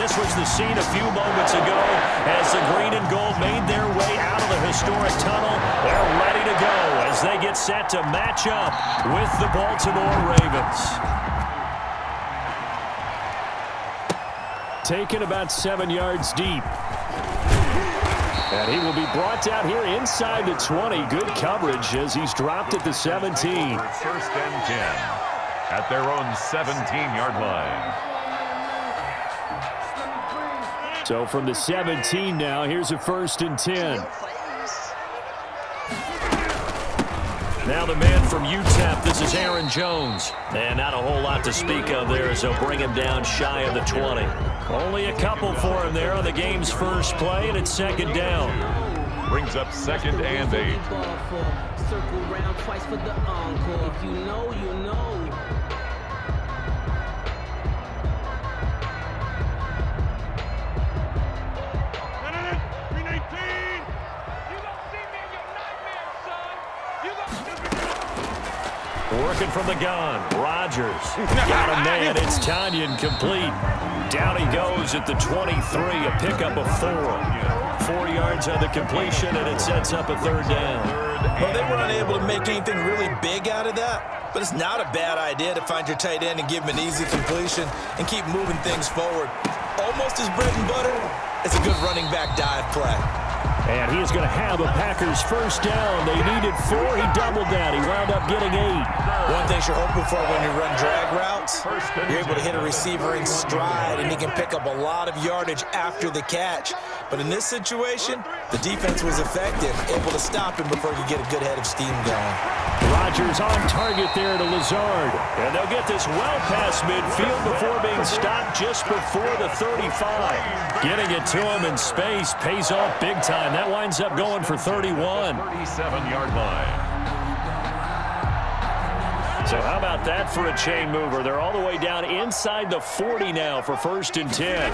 this was the scene a few moments ago as the green and gold made their way out of the historic tunnel. They're ready to go as they get set to match up with the Baltimore Ravens. Taken about 7 yards deep. And he will be brought down here inside the 20. Good coverage as he's dropped at the 17. First and 10 at their own 17-yard line. So from the 17 now, here's a 1st and 10. Now the man from UTEP, this is Aaron Jones. And not a whole lot to speak of there as they'll bring him down shy of the 20. Only a couple for him there on the game's first play, and it's 2nd down. Brings up 2nd and 8. Circle round twice for the encore. If you know, you know. Working from the gun, Rodgers. Got a man, it's Tanyan complete. Down he goes at the 23, a pickup of 4. 4 yards on the completion, and it sets up a 3rd down. Well, they were unable to make anything really big out of that, but it's not a bad idea to find your tight end and give him an easy completion and keep moving things forward. Almost as bread and butter as a good running back dive play. And he is going to have a Packers 1st down. They needed 4. He doubled that. He wound up getting 8. One thing you're hoping for when you run drag routes, you're able to hit a receiver in stride, and he can pick up a lot of yardage after the catch. But in this situation, the defense was effective, able to stop him before he could get a good head of steam going. Rodgers on target there to Lazard. And they'll get this well past midfield before being stopped just before the 35. Getting it to him in space pays off big time. That winds up going for 31. 37-yard line. So how about that for a chain mover? They're all the way down inside the 40 now for 1st and 10.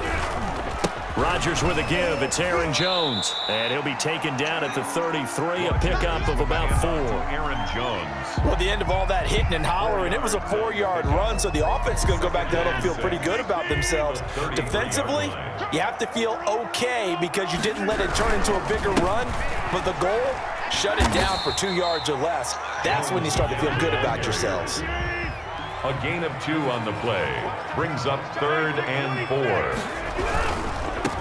Rodgers with a give. It's Aaron Jones. And he'll be taken down at the 33, a pickup of about 4. Aaron Jones. Well, at the end of all that hitting and hollering, it was a 4-yard run, so the offense is going to go back there and feel pretty good about themselves. Defensively, you have to feel okay because you didn't let it turn into a bigger run, but the goal, shut it down for 2 yards or less. That's when you start to feel good about yourselves. A gain of 2 on the play. Brings up 3rd and 4.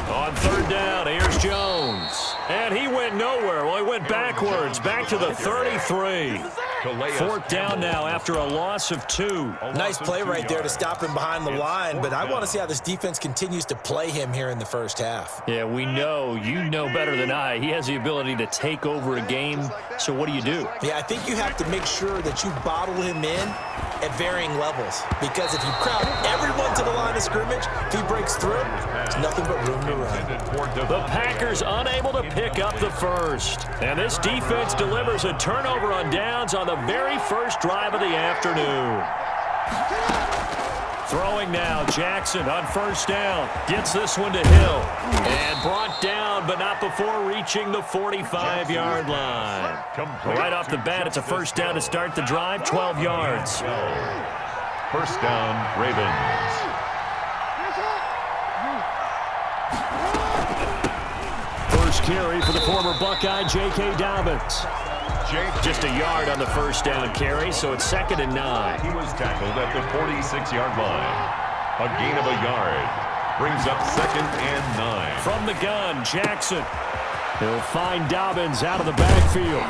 On 3rd down, here's Jones. And he went nowhere. Well, he went backwards, back to the 33. 4th down now after a loss of 2. Nice play right there to stop him behind the line, but I want to see how this defense continues to play him here in the first half. Yeah, we know. You know better than I. He has the ability to take over a game. So what do? Yeah, I think you have to make sure that you bottle him in at varying levels, because if you crowd everyone to the line of scrimmage, if he breaks through, there's nothing but room to run. The Packers unable to pick up the 1st. And this defense delivers a turnover on downs on the very first drive of the afternoon. Throwing now, Jackson on 1st down. Gets this one to Hill. And brought down, but not before reaching the 45-yard line. Right off the bat, it's a 1st down to start the drive, 12 yards. 1st down, Ravens. First carry for the former Buckeye, J.K. Dobbins. Just a yard on the 1st down carry, so it's 2nd and 9. He was tackled at the 46-yard line. A gain of a yard. Brings up 2nd and 9. From the gun, Jackson. He'll find Dobbins out of the backfield.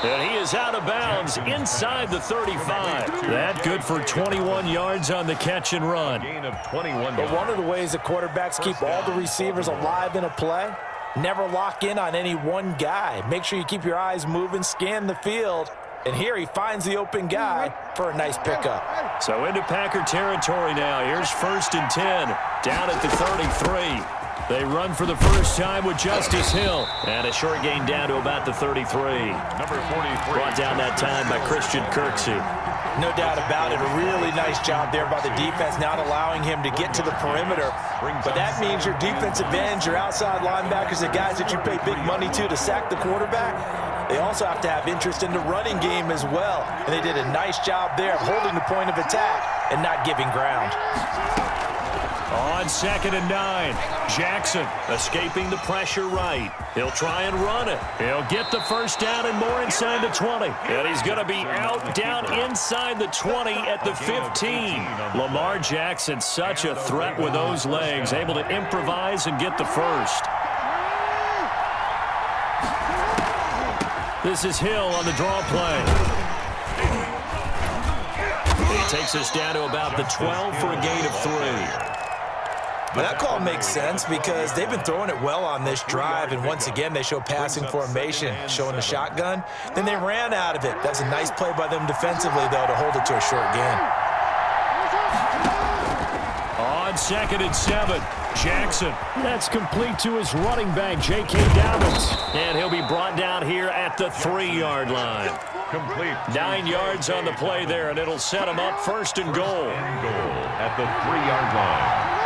And he is out of bounds inside the 35. That good for 21 yards on the catch and run. Gain of 21 But one of the ways that quarterbacks keep all the receivers alive in a play, never lock in on any one guy. Make sure you keep your eyes moving, scan the field. And here he finds the open guy for a nice pickup. So into Packer territory now. Here's 1st and 10. Down at the 33. They run for the first time with Justice Hill. And a short gain down to about the 33. Number 43. Brought down that time by Christian Kirksey. No doubt about it. A really nice job there by the defense, not allowing him to get to the perimeter. But that means your defensive ends, your outside linebackers, the guys that you pay big money to sack the quarterback, they also have to have interest in the running game as well. And they did a nice job there of holding the point of attack and not giving ground. A On 2nd and 9, Jackson escaping the pressure right. He'll try and run it. He'll get the first down and more inside the 20. And he's going to be out down inside the 20 at the 15. Lamar Jackson, such a threat with those legs, able to improvise and get the first. This is Hill on the draw play. He takes us down to about the 12 for a gain of 3. But that call makes sense because they've been throwing it well on this drive, and once again they show passing formation, showing the shotgun. Then they ran out of it. That's a nice play by them defensively, though, to hold it to a short gain. On 2nd and 7, Jackson. That's complete to his running back, J.K. Dobbins. And he'll be brought down here at the 3-yard line. Complete. 9 yards on the play there, and it'll set him up 1st and goal. At the 3-yard line.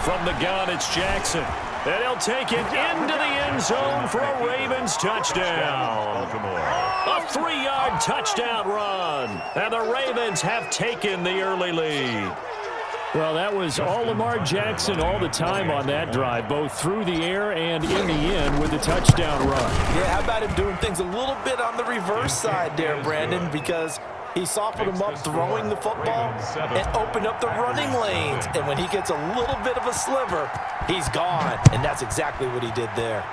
From the gun, it's Jackson. And he'll take it into the end zone for a Ravens touchdown. A 3-yard touchdown run. And the Ravens have taken the early lead. Well, that was all Lamar Jackson all the time on that drive, both through the air and in the end with the touchdown run. Yeah, how about him doing things a little bit on the reverse side there, Brandon, because he softened him up throwing the football and opened up the running lanes. And when he gets a little bit of a sliver, he's gone. And that's exactly what he did there.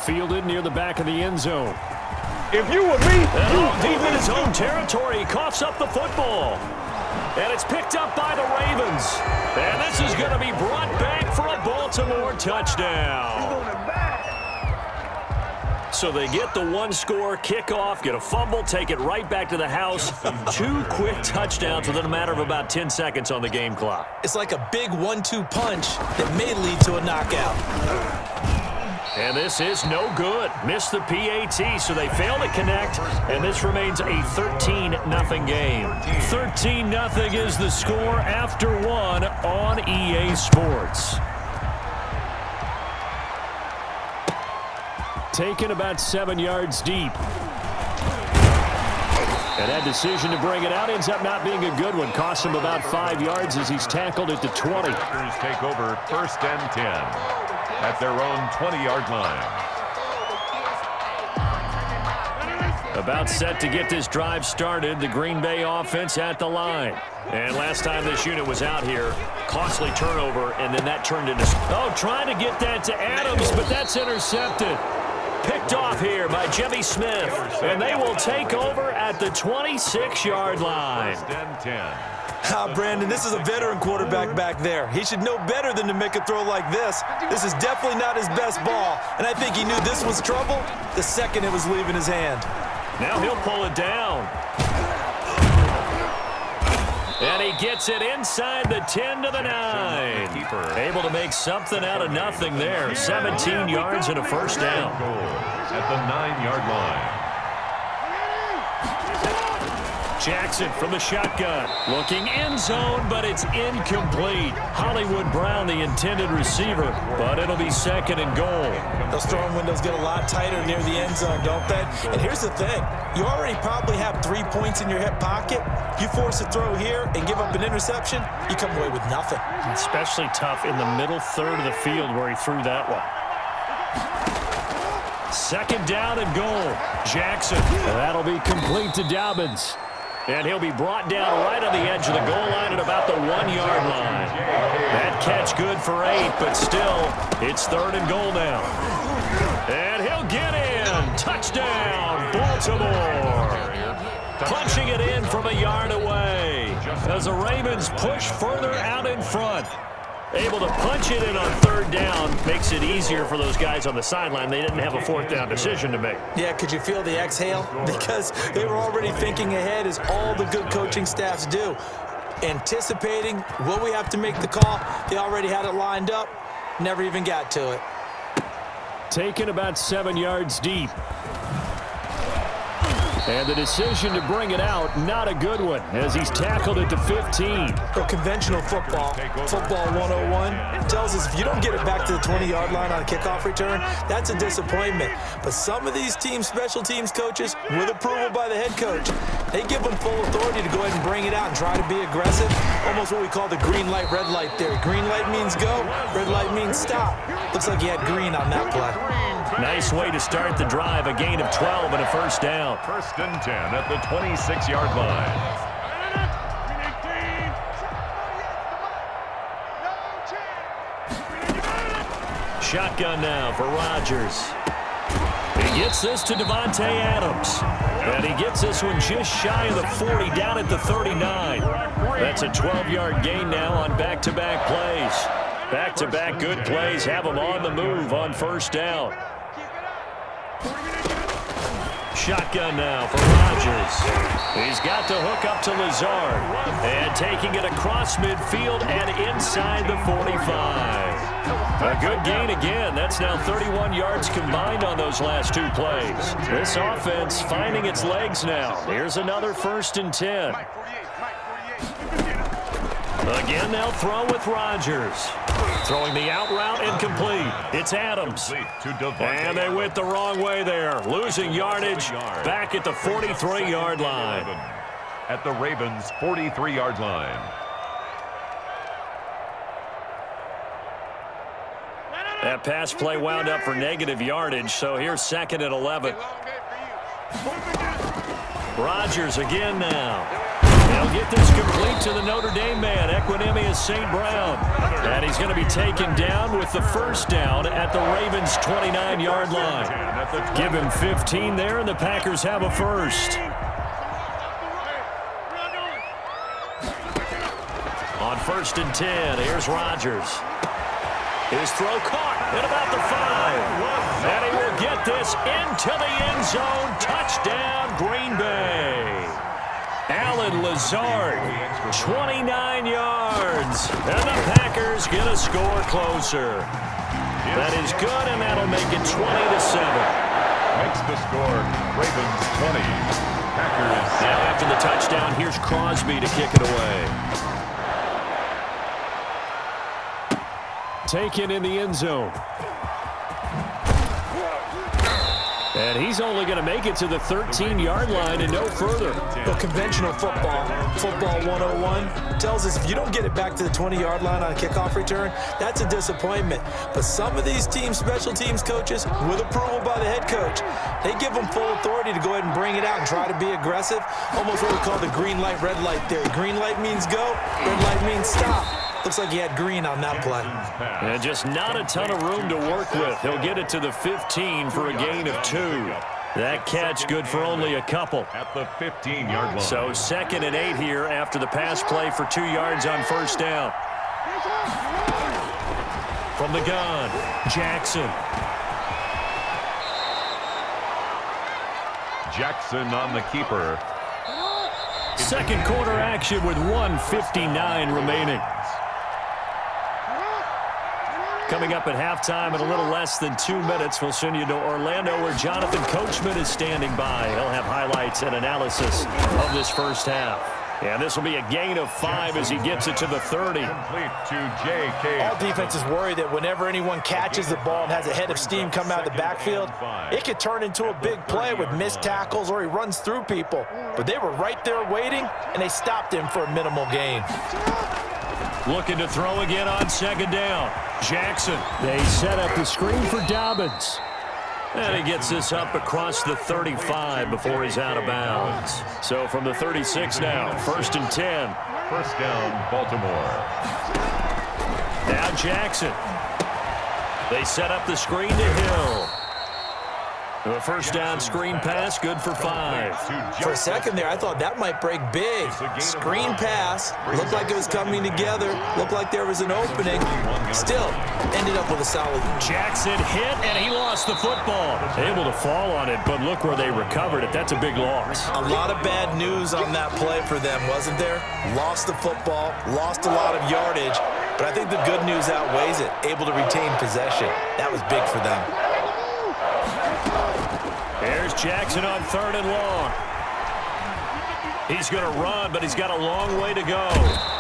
Fielded near the back of the end zone. If you were me, and all deep in his own territory, he coughs up the football. And it's picked up by the Ravens. And this is going to be brought back for a Baltimore touchdown. So they get the 1-score kickoff, get a fumble, take it right back to the house. 2 quick touchdowns within a matter of about 10 seconds on the game clock. It's like a big 1-2 punch that may lead to a knockout. And this is no good. Missed the PAT, so they fail to connect, and this remains a 13-0 game. 13-0 is the score after 1 on EA Sports. Taken about 7 yards deep. And that decision to bring it out ends up not being a good one. Cost him about 5 yards as he's tackled at the 20. Take over 1st and 10 at their own 20-yard line. About set to get this drive started, the Green Bay offense at the line. And last time this unit was out here, costly turnover, and then that turned into... Oh, trying to get that to Adams, but that's intercepted. Picked off here by Jimmy Smith, and they will take over at the 26-yard line. 10. Brandon, this is a veteran quarterback back there. He should know better than to make a throw like this. This is definitely not his best ball, and I think he knew this was trouble the second it was leaving his hand. Now he'll pull it down. And he gets it inside the 10 to the 9. Able to make something out of nothing there. 17 yards and a first down. At the 9-yard line. Jackson from the shotgun. Looking end zone, but it's incomplete. Hollywood Brown, the intended receiver, but it'll be 2nd and goal. Those throwing windows get a lot tighter near the end zone, don't they? And here's the thing. You already probably have 3 points in your hip pocket. You force a throw here and give up an interception, you come away with nothing. Especially tough in the middle third of the field where he threw that one. 2nd down and goal. Jackson. That'll be complete to Dobbins. And he'll be brought down right on the edge of the goal line at about the 1-yard line. That catch good for 8, but still, it's 3rd and goal now. And he'll get in. Touchdown, Baltimore. Punching it in from a yard away as the Ravens push further out in front. Able to punch it in on 3rd down. Makes it easier for those guys on the sideline. They didn't have a 4th down decision to make. Yeah, could you feel the exhale? Because they were already thinking ahead, as all the good coaching staffs do. Anticipating, will we have to make the call? They already had it lined up. Never even got to it. Taken about 7 yards deep. And the decision to bring it out, not a good one, as he's tackled at the 15. So conventional football 101, tells us if you don't get it back to the 20-yard line on a kickoff return, that's a disappointment. But some of these team special teams coaches, with approval by the head coach, they give them full authority to go ahead and bring it out and try to be aggressive. Almost what we call the green light, red light theory. Green light means go, red light means stop. Looks like he had green on that play. Nice way to start the drive, a gain of 12 and a first down. First and 10 at the 26-yard line. Shotgun now for Rodgers. He gets this to Devontae Adams. And he gets this one just shy of the 40, down at the 39. That's a 12-yard gain now on back-to-back plays. Back-to-back good plays have him on the move on first down. Shotgun now for Rodgers. He's got the hook up to Lazard. And taking it across midfield and inside the 45. A good gain again. That's now 31 yards combined on those last two plays. This offense finding its legs now. Here's another first and 10. Again, they'll throw with Rodgers. Throwing the out route incomplete. It's Adams. And they went the wrong way there. Losing yardage back at the 43-yard line. At the Ravens' 43-yard line. That pass play wound up for negative yardage, so here's second and 11. Rodgers again now. They'll get this complete to the Notre Dame man, Equinemius St. Brown. And he's going to be taken down with the first down at the Ravens' 29-yard line. Give him 15 there, and the Packers have a first. On first and 10, here's Rodgers. His throw caught at about the 5. And he will get this into the end zone. Touchdown, Green Bay. Allen Lazard, 29 yards. And the Packers get a score closer. That is good, and that'll make it 20-7. Makes the score Ravens 20. Packers. Now after the touchdown, here's Crosby to kick it away. Taken in the end zone. And he's only going to make it to the 13-yard line and no further. But conventional football 101, tells us if you don't get it back to the 20-yard line on a kickoff return, that's a disappointment. But some of these team special teams coaches, with approval by the head coach, they give them full authority to go ahead and bring it out and try to be aggressive. Almost what we call the green light, red light theory. Green light means go, red light means stop. Looks like he had green on that play. And just not a ton of room to work with. He'll get it to the 15 for a gain of 2. That catch good for only a couple. At the 15-yard line. So second and 8 here after the pass play for 2 yards on first down. From the gun, Jackson. Jackson on the keeper. Second quarter action with 1:59 remaining. Coming up at halftime in a little less than 2 minutes, we'll send you to Orlando where Jonathan Coachman is standing by. He'll have highlights and analysis of this first half. And this will be a gain of 5 as he gets it to the 30. Complete to J.K. All defenses worry that whenever anyone catches the ball and has a head of steam come out of the backfield, it could turn into a big play with missed tackles or he runs through people. But they were right there waiting, and they stopped him for a minimal gain. Looking to throw again on second down. Jackson. They set up the screen for Dobbins. And he gets this up across the 35 before he's out of bounds. So from the 36 now, first and 10. First down, Baltimore. Now Jackson. They set up the screen to Hill. The first down screen pass, good for 5. For a second there, I thought that might break big. Screen pass, looked like it was coming together, looked like there was an opening. Still, ended up with a solid. Jackson hit, and he lost the football. Able to fall on it, but look where they recovered it. That's a big loss. A lot of bad news on that play for them, wasn't there? Lost the football, lost a lot of yardage, but I think the good news outweighs it. Able to retain possession. That was big for them. There's Jackson on third and long. He's going to run, but he's got a long way to go.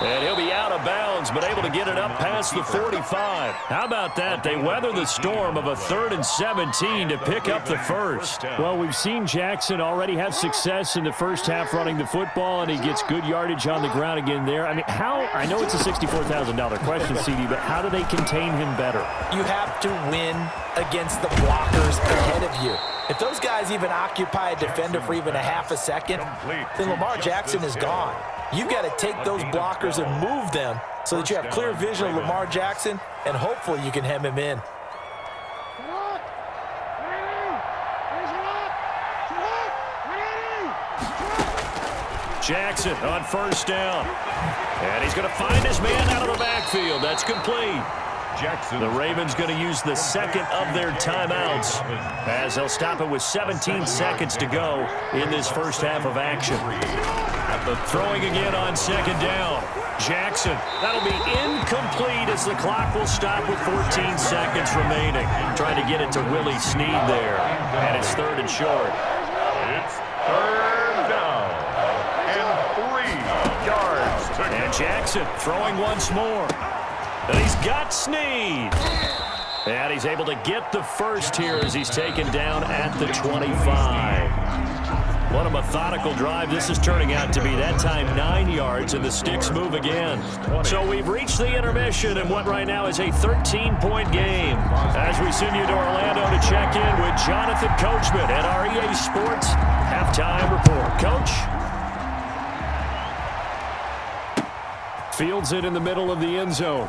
And he'll be out of bounds, but able to get it up past the 45. How about that? They weather the storm of a 3rd and 17 to pick up the first. Well, we've seen Jackson already have success in the first half running the football, and he gets good yardage on the ground again there. I mean, I know it's a $64,000 question, CD, but how do they contain him better? You have to win against the blockers ahead of you. If those guys even occupy a defender for even a half a second, then Lamar Jackson is gone. You've got to take those blockers and move them so that you have clear vision of Lamar Jackson, and hopefully you can hem him in. Jackson on first down. And he's going to find his man out of the backfield. That's complete. The Ravens going to use the second of their timeouts as they'll stop it with 17 seconds to go in this first half of action. Throwing again on second down. Jackson, that'll be incomplete as the clock will stop with 14 seconds remaining. Trying to get it to Willie Snead there. And it's 3rd and short. It's 3rd down and 3 yards to go. And Jackson throwing once more. And he's got Snead. And he's able to get the first here as he's taken down at the 25. What a methodical drive this is turning out to be. That time 9 yards, and the sticks move again. So we've reached the intermission in what right now is a 13-point game. As we send you to Orlando to check in with Jonathan Coachman at our EA Sports Halftime Report. Coach? Fields it in the middle of the end zone.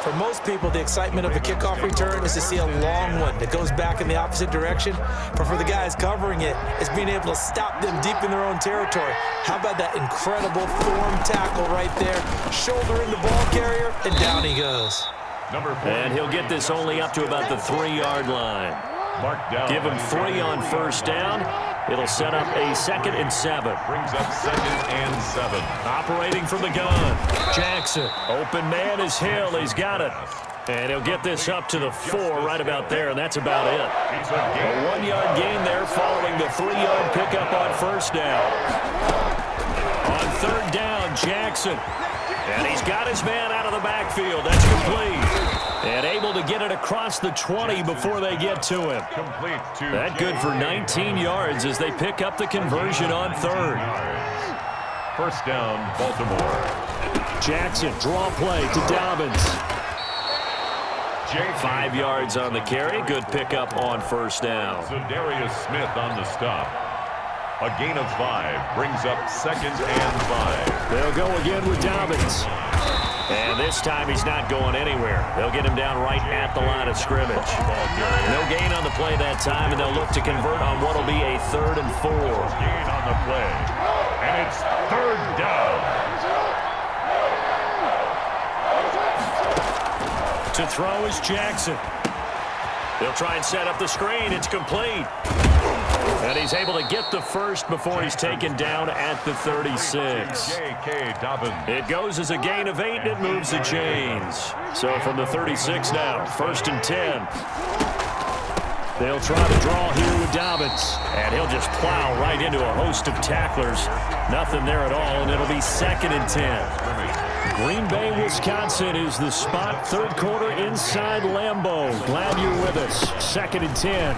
For most people, the excitement of a kickoff return is to see a long one that goes back in the opposite direction. But for the guys covering it, it's being able to stop them deep in their own territory. How about that incredible form tackle right there? Shoulder in the ball carrier, and down he goes. And he'll get this only up to about the 3-yard line. Give him 3 on first down. It'll set up a 2nd and 7. Brings up 2nd and 7. Operating from the gun. Jackson. Open man is Hill. He's got it. And he'll get this up to the 4 right about there, and that's about it. A 1-yard gain there following the 3-yard pickup on first down. On 3rd down, Jackson. And he's got his man out of the backfield. That's complete. And able to get it across the 20 before they get to him. That good for 19 yards as they pick up the conversion on 3rd. First down, Baltimore. Jackson, draw play to Dobbins. 5 yards on the carry. Good pickup on first down. So Darius Smith on the stop. A gain of 5 brings up 2nd and 5. They'll go again with Dobbins. And this time he's not going anywhere. They'll get him down right at the line of scrimmage. No gain on the play that time, and they'll look to convert on what will be a 3rd and 4. Gain on the play. And it's 3rd down. To throw is Jackson. They'll try and set up the screen. It's complete. And he's able to get the first before he's taken down at the 36. It goes as a gain of 8, and it moves the chains. So from the 36 now, 1st and 10. They'll try to draw here with Dobbins. And he'll just plow right into a host of tacklers. Nothing there at all, and it'll be 2nd and 10. Green Bay, Wisconsin is the spot. 3rd quarter inside Lambeau. Glad you're with us. 2nd and 10.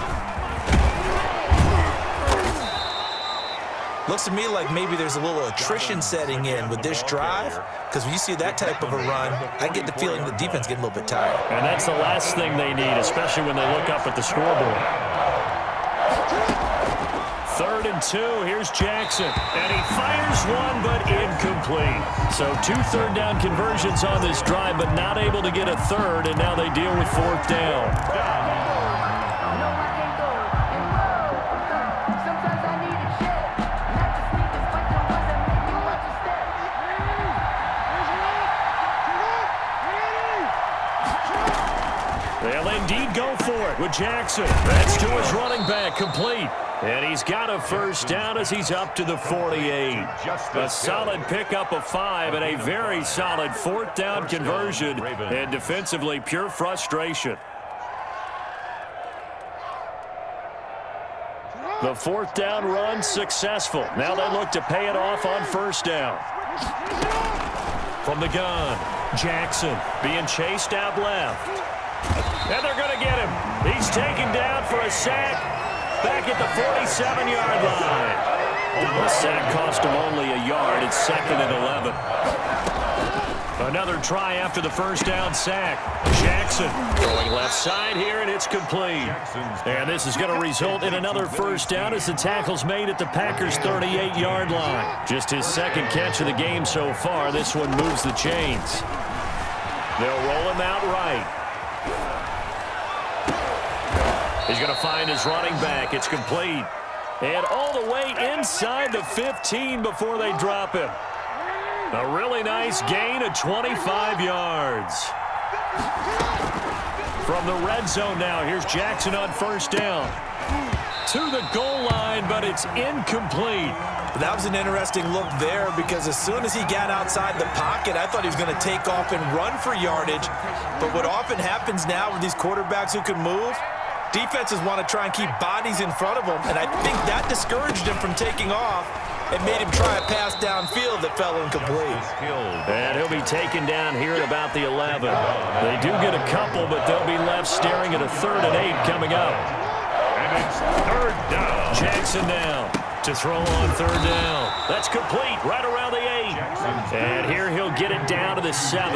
Looks to me like maybe there's a little attrition setting in with this drive, because when you see that type of a run, I get the feeling the defense getting a little bit tired. And that's the last thing they need, especially when they look up at the scoreboard. 3rd and 2, here's Jackson. And he fires one, but incomplete. So 2 3rd down conversions on this drive, but not able to get a 3rd, and now they deal with 4th down. They'll indeed go for it with Jackson. That's to his running back, complete. And he's got a first down as he's up to the 48. A solid pickup of 5 and a very solid 4th down conversion. And defensively, pure frustration. The fourth down run successful. Now they look to pay it off on first down. From the gun, Jackson being chased out left. And they're going to get him. He's taken down for a sack back at the 47-yard line. The sack cost him only a yard. It's 2nd and 11. Another try after the first down sack. Jackson going left side here, and it's complete. And this is going to result in another first down as the tackle's made at the Packers' 38-yard line. Just his second catch of the game so far. This one moves the chains. They'll roll him out right. He's going to find his running back. It's complete. And all the way inside the 15 before they drop him. A really nice gain of 25 yards. From the red zone now, here's Jackson on first down. To the goal line, but it's incomplete. That was an interesting look there because as soon as he got outside the pocket, I thought he was going to take off and run for yardage. But what often happens now with these quarterbacks who can move, defenses want to try and keep bodies in front of them, and I think that discouraged him from taking off. It made him try a pass downfield that fell incomplete. And he'll be taken down here at about the 11. They do get a couple, but they'll be left staring at a 3rd and 8 coming up. And it's 3rd down. Jackson now to throw on 3rd down. That's complete right around the 8. And here he'll get it down to the 7.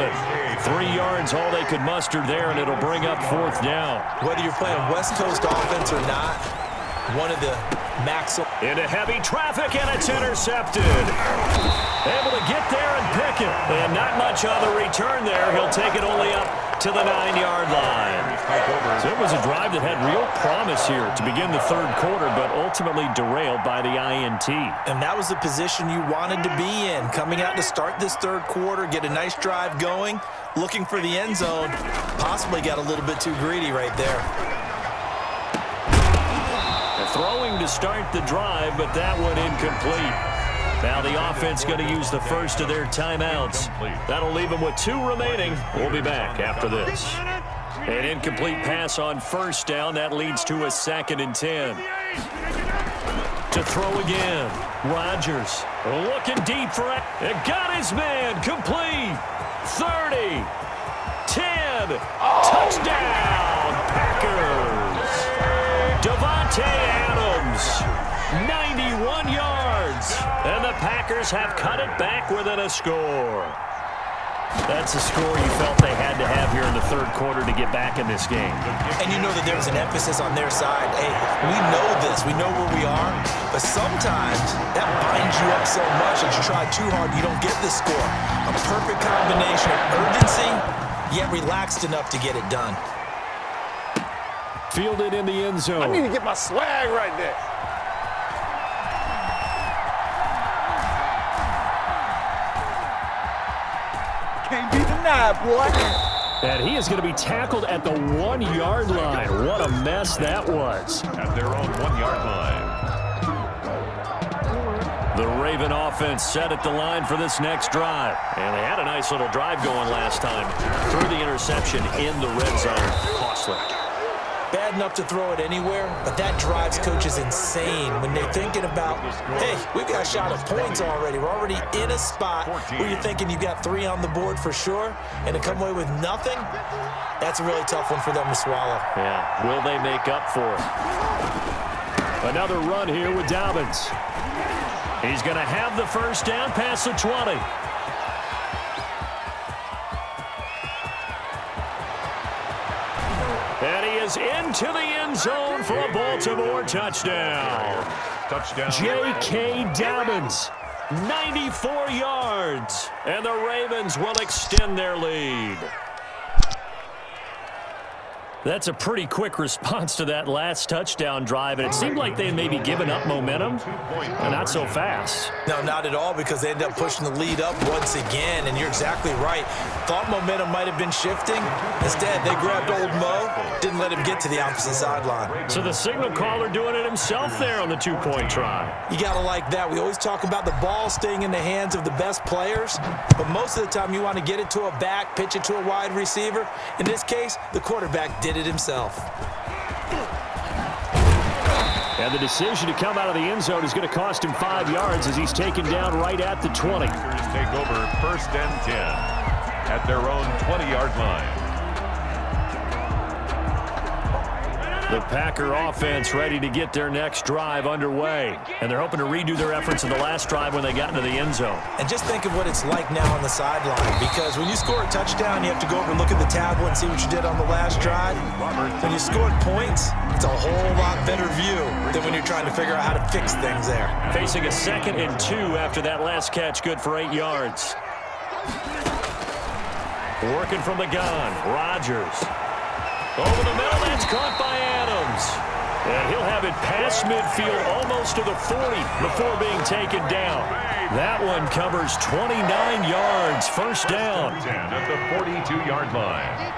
3 yards all they could muster there, and it'll bring up 4th down. Whether you're playing West Coast offense or not, one of the maximum. Into heavy traffic, and it's intercepted. Able to get there and pick it. And not much on the return there. He'll take it only up to the 9-yard line. So it was a drive that had real promise here to begin the 3rd quarter, but ultimately derailed by the INT. And that was the position you wanted to be in. Coming out to start this 3rd quarter, get a nice drive going, looking for the end zone. Possibly got a little bit too greedy right there. Throwing to start the drive, but that one incomplete. Now the offense going to use the first of their timeouts. That'll leave them with 2 remaining. We'll be back after this. An incomplete pass on first down. That leads to a 2nd and 10. To throw again. Rodgers looking deep for it. It got his man. Complete. 30. 10. Touchdown. Packers. Devontae Adams, 91 yards, and the Packers have cut it back within a score. That's a score you felt they had to have here in the 3rd quarter to get back in this game. And you know that there was an emphasis on their side. Hey, we know this. We know where we are. But sometimes that binds you up so much that you try too hard, you don't get the score. A perfect combination of urgency, yet relaxed enough to get it done. Fielded in the end zone. I need to get my swag right there. Can't be denied, boy. And he is going to be tackled at the 1-yard line. What a mess that was. At their own 1-yard line. The Raven offense set at the line for this next drive. And they had a nice little drive going last time. Threw the interception in the red zone. Costly. Bad enough to throw it anywhere, but that drives coaches insane when they're thinking about, hey, we've got a shot at points already. We're already in a spot where you're thinking you've got 3 on the board for sure, and to come away with nothing, that's a really tough one for them to swallow. Yeah, will they make up for it? Another run here with Dobbins. He's going to have the first down past the 20. And he is into the end zone for a Baltimore touchdown. Touchdown. J.K. Dobbins, 94 yards. And the Ravens will extend their lead. That's a pretty quick response to that last touchdown drive, and it seemed like they may be giving up momentum, and not so fast. No, not at all, because they ended up pushing the lead up once again, and you're exactly right. Thought momentum might have been shifting. Instead, they grabbed old Mo, didn't let him get to the opposite sideline. So the signal caller doing it himself there on the 2-point try. You got to like that. We always talk about the ball staying in the hands of the best players, but most of the time you want to get it to a back, pitch it to a wide receiver. In this case, the quarterback did it himself. And the decision to come out of the end zone is going to cost him 5 yards as he's taken down right at the 20. Packers take over 1st and 10 at their own 20-yard line. The Packer offense ready to get their next drive underway. And they're hoping to redo their efforts in the last drive when they got into the end zone. And just think of what it's like now on the sideline, because when you score a touchdown, you have to go over and look at the tablet and see what you did on the last drive. When you scored points, it's a whole lot better view than when you're trying to figure out how to fix things there. Facing a 2nd and 2 after that last catch, good for 8 yards. Working from the gun, Rodgers. Over the middle, that's caught by Adams. And he'll have it past midfield almost to the 40 before being taken down. That one covers 29 yards, 1st down. 10 at the 42-yard line.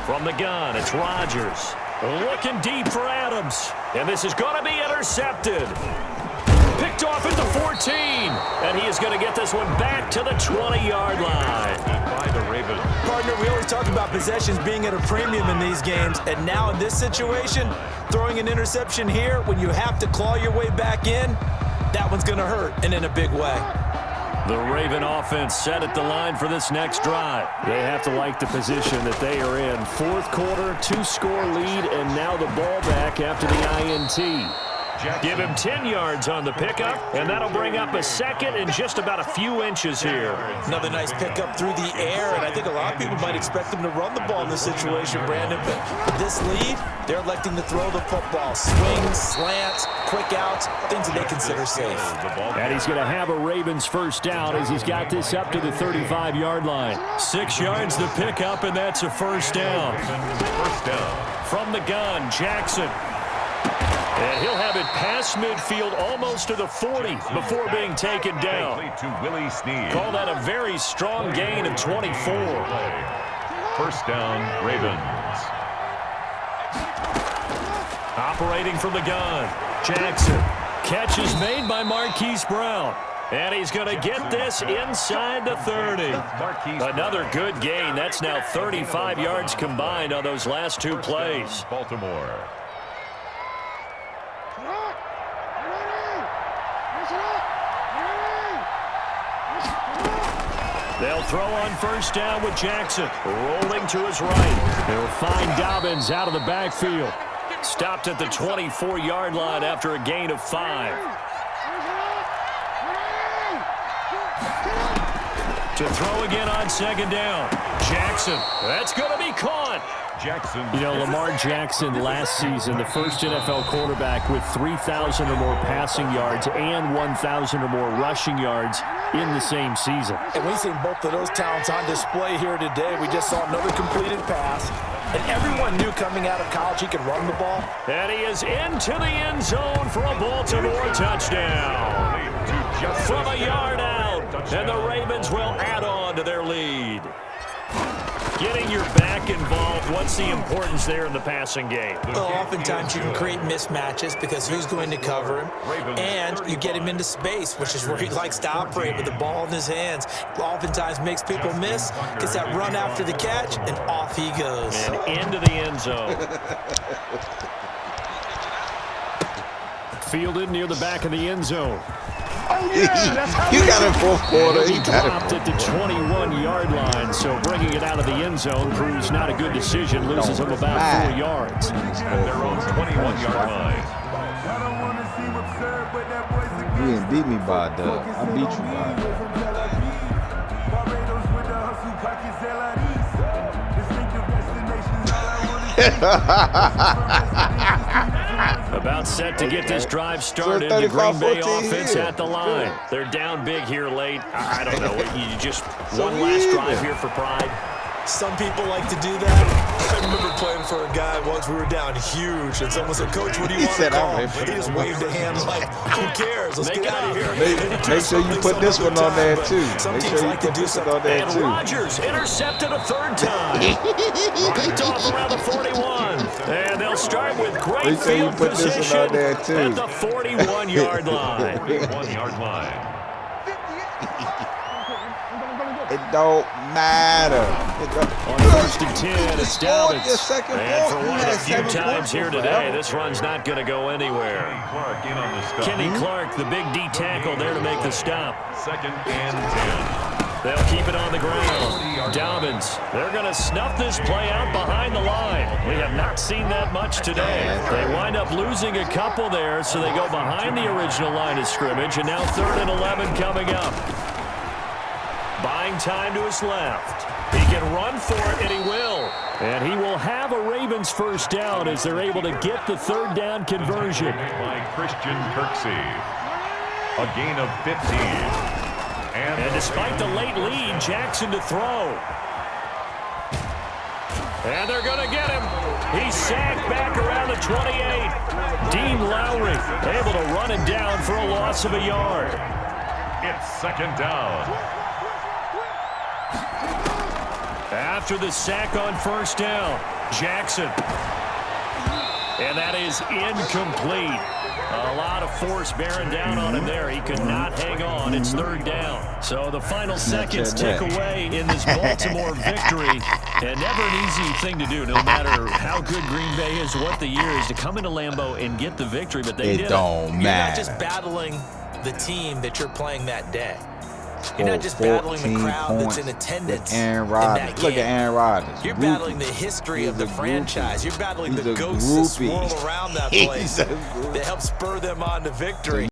From the gun, it's Rodgers. Looking deep for Adams. And this is going to be intercepted. Picked off at the 14. And he is going to get this one back to the 20-yard line. By the Ravens. Partner, we always talk about possessions being at a premium in these games. And now in this situation, throwing an interception here when you have to claw your way back in, that one's going to hurt, and in a big way. The Raven offense set at the line for this next drive. They have to like the position that they are in. 4th quarter, 2-score lead, and now the ball back after the INT. Give him 10 yards on the pickup, and that'll bring up a 2nd and just about a few inches here. Another nice pickup through the air, and I think a lot of people might expect them to run the ball in this situation, Brandon. But with this lead, they're electing to throw the football. Swings, slants, quick outs, things that they consider safe. And he's going to have a Ravens 1st down as he's got this up to the 35-yard line. 6 yards the pickup, and that's a 1st down. 1st down. From the gun, Jackson. And he'll have it past midfield almost to the 40 before being taken down. Call that a very strong gain of 24. 1st down, Ravens. Operating from the gun, Jackson. Catch is made by Marquise Brown. And he's going to get this inside the 30. Another good gain. That's now 35 yards combined on those last 2 plays. Baltimore. They'll throw on 1st down with Jackson. Rolling to his right. They'll find Dobbins out of the backfield. Stopped at the 24-yard line after a gain of 5. To throw again on 2nd down. Jackson. That's going to be caught. Jackson. You know, Lamar Jackson last season, the first NFL quarterback with 3,000 or more passing yards and 1,000 or more rushing yards in the same season. And we've seen both of those talents on display here today. We just saw another completed pass. And everyone knew coming out of college he could run the ball. And he is into the end zone for a Baltimore touchdown. From a yard out. And the Ravens will add on to their lead. Getting your back involved, what's the importance there in the passing game? Well, oftentimes you can create mismatches because who's going to cover him, and you get him into space, which is where he likes to operate with the ball in his hands. Oftentimes makes people miss, gets that run after the catch, and off he goes. And into the end zone. Fielded near the back of the end zone. Oh, yeah, you got him 4th quarter. He dropped at the 21-yard line, so bringing it out of the end zone proves not a good decision. Loses him about 4 yards. At their own 21-yard line. You didn't beat me by a dub. I beat you by a About set to get this drive started. The Green Bay offense at the line. They're down big here late. I don't know. You just one last drive here for pride. Some people like to do that. I remember playing for a guy once. We were down huge, and someone said, "Coach, what do you want to call?" He just waved a hand like, "Who cares? Let's get out of here." Make sure you put this one on there too. Some teams like to do something. And Rodgers intercepted a 3rd time. Picked off around the 41. And they'll start with great field position at the 41-yard line. 41-yard line. It don't matter. On first and 10, it's Dobbins. And for one of the few times here today, this run's not going to go anywhere. Kenny Clark, the big D tackle there to make the stop. 2nd and 10. They'll keep it on the ground. Dobbins, they're going to snuff this play out behind the line. We have not seen that much today. They wind up losing a couple there, so they go behind the original line of scrimmage, and now 3rd and 11 coming up. Buying time to his left. He can run for it, and he will. And he will have a Ravens first down as they're able to get the 3rd down conversion. By Christian Kirksey. A gain of 15. And despite the late lead, Jackson to throw. And they're going to get him. He's sacked back around the 28. Dean Lowry able to run him down for a loss of a yard. It's 2nd down. After the sack on first down, Jackson. And that is incomplete. A lot of force bearing down on him there. He could not hang on. It's 3rd down. So the final seconds tick away in this Baltimore victory. And never an easy thing to do, no matter how good Green Bay is, what the year is, to come into Lambeau and get the victory. But they did it. You're not just battling the team that you're playing that day. You're not just battling the crowd that's in attendance. Aaron Rodgers. Look at Aaron Rodgers. You're battling the history of the franchise. You're battling the ghosts that swirl around that place that help spur them on to victory.